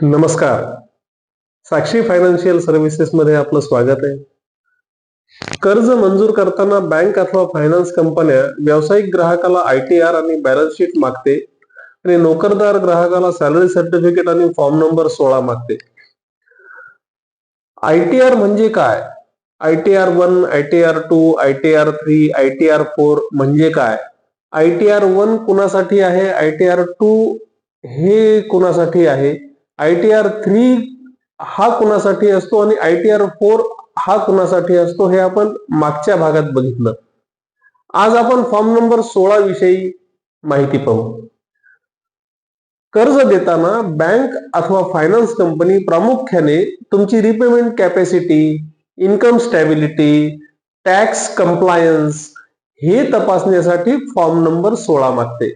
नमस्कार. साक्षी financial services मध्ये आपलं स्वागत आहे. कर्ज मंजूर करताना बँक अथवा फायनान्स कंपन्या व्यावसायिक ग्राहकाला ITR आणि बॅलन्स शीट मागते आणि नोकरदार ग्राहकाला सॅलरी सर्टिफिकेट आणि फॉर्म नंबर 16 मागते. ITR म्हणजे काय? ITR 1, ITR 2, ITR 3, ITR 4 म्हणजे काय? ITR 1 कुणासाठी आहे? ITR 2 हे कुणासाठी आहे? ITR 3 हा कुणासाठी असतो आणि ITR 4 हा कुणासाठी असतो हे आपण मागच्या भागात बघितलं. आज आपण फॉर्म नंबर 16 विषयी माहिती पाहू. कर्ज देताना बँक अथवा फायनान्स कंपनी प्रामुख्याने तुमची repayment capacity, income stability, tax compliance हे तपासण्यासाठी फॉर्म नंबर 16 मागते.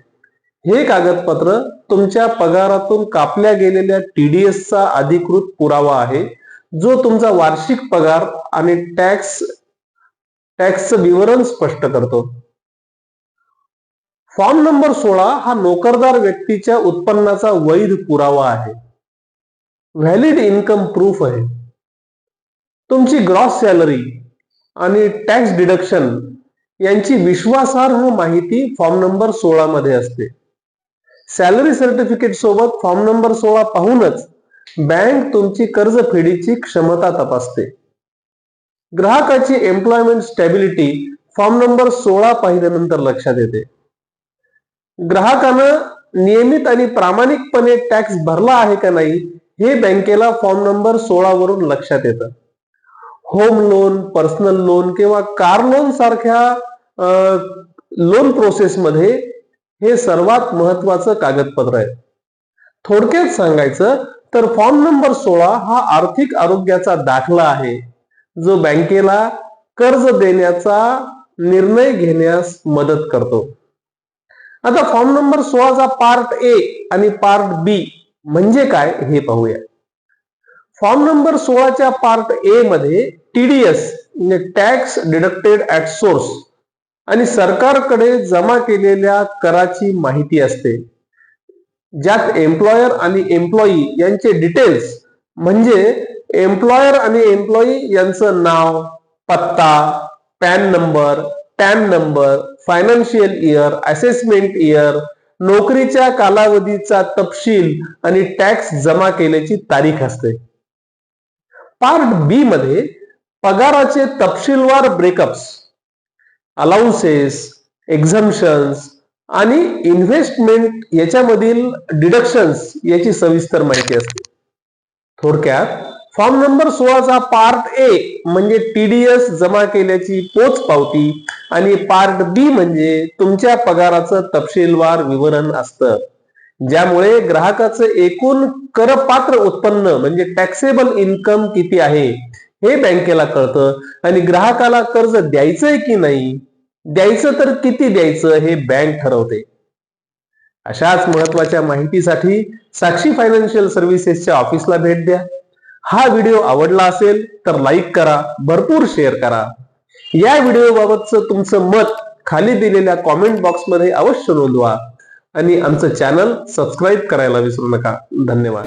हे कागदपत्र तुमच्या पगारातून कापल्या गेलेल्या TDS चा अधिकृत पुरावा आहे, जो तुमचा वार्षिक पगार आणि टॅक्सचं विवरण स्पष्ट करतो. फॉर्म नंबर 16 हा नोकरदार व्यक्तीच्या उत्पन्नाचा वैध पुरावा आहे. व्हॅलिड इन्कम प्रूफ आहे. तुमची ग्रॉस सॅलरी आणि टॅक्स डिडक्शन यांची विश्वासार्ह माहिती फॉर्म नंबर 16 मध्ये असते. सॅलरी सर्टिफिकेट सोबत फॉर्म नंबर 16 पाहूनच बँक तुमची कर्जफेडीची क्षमता तपासते. ग्राहकाची एम्प्लॉयमेंट स्टॅबिलिटी फॉर्म नंबर 16 पाहिल्यानंतर लक्षात येते. ग्राहकानं नियमित आणि प्रामाणिकपणे टॅक्स भरला आहे का नाही हे बँकेला फॉर्म नंबर 16 वरून लक्षात येतं. होम लोन, पर्सनल लोन किंवा कार लोन सारख्या लोन प्रोसेसमध्ये हे सर्वात महत्वाचं कागदपत्र आहे. थोडक्यात सांगायचं तर फॉर्म नंबर 16 हा आर्थिक आरोग्याचा दाखला आहे, जो बँकेला कर्ज देण्याचा निर्णय घेण्यास मदत करतो. आता फॉर्म नंबर 16चा पार्ट A आणि पार्ट B म्हणजे काय हे पाहूया. फॉर्म नंबर 16च्या पार्ट A मध्ये TDS म्हणजे टॅक्स डिडक्टेड ऍट सोर्स आणि सरकारकडे जमा केलेल्या कराची माहिती असते, ज्यात एम्प्लॉयर आणि एम्प्लॉई यांचे डिटेल्स म्हणजे एम्प्लॉयर आणि एम्प्लॉई यांचं नाव, पत्ता, PAN number, TAN number, financial year, assessment year, नोकरीच्या कालावधीचा तपशील आणि टॅक्स जमा केल्याची तारीख असते. पार्ट B मध्ये पगाराचे तपशीलवार ब्रेकअप्स, अलाउन्सेस, एक्झम्पशन्स आणि इन्व्हेस्टमेंट याच्यामधील डिडक्शन्स याची सविस्तर माहिती असते. थोडक्यात फॉर्म नंबर 16चा पार्ट A म्हणजे TDS जमा केल्याची पोचपावती आणि पार्ट B म्हणजे तुमच्या पगाराचं तपशीलवार विवरण असतं, ज्यामुळे ग्राहकाचं एकूण करपात्र उत्पन्न म्हणजे टॅक्सेबल इन्कम किती आहे हे बँकेला कळतं आणि ग्राहकाला कर्ज द्यायचंय की नाही, द्यायचं तर किती द्यायचं हे बँक ठरवते. अशाच महत्वाच्या माहितीसाठी साक्षी फायनान्शियल सर्व्हिसेसच्या ऑफिसला भेट द्या. हा व्हिडिओ आवडला असेल तर लाईक करा, भरपूर शेअर करा. या व्हिडिओ बाबतचं तुमचं मत खाली दिलेल्या कॉमेंट बॉक्समध्ये अवश्य नोंदवा आणि आमचं चॅनल सबस्क्राईब करायला विसरू नका. धन्यवाद.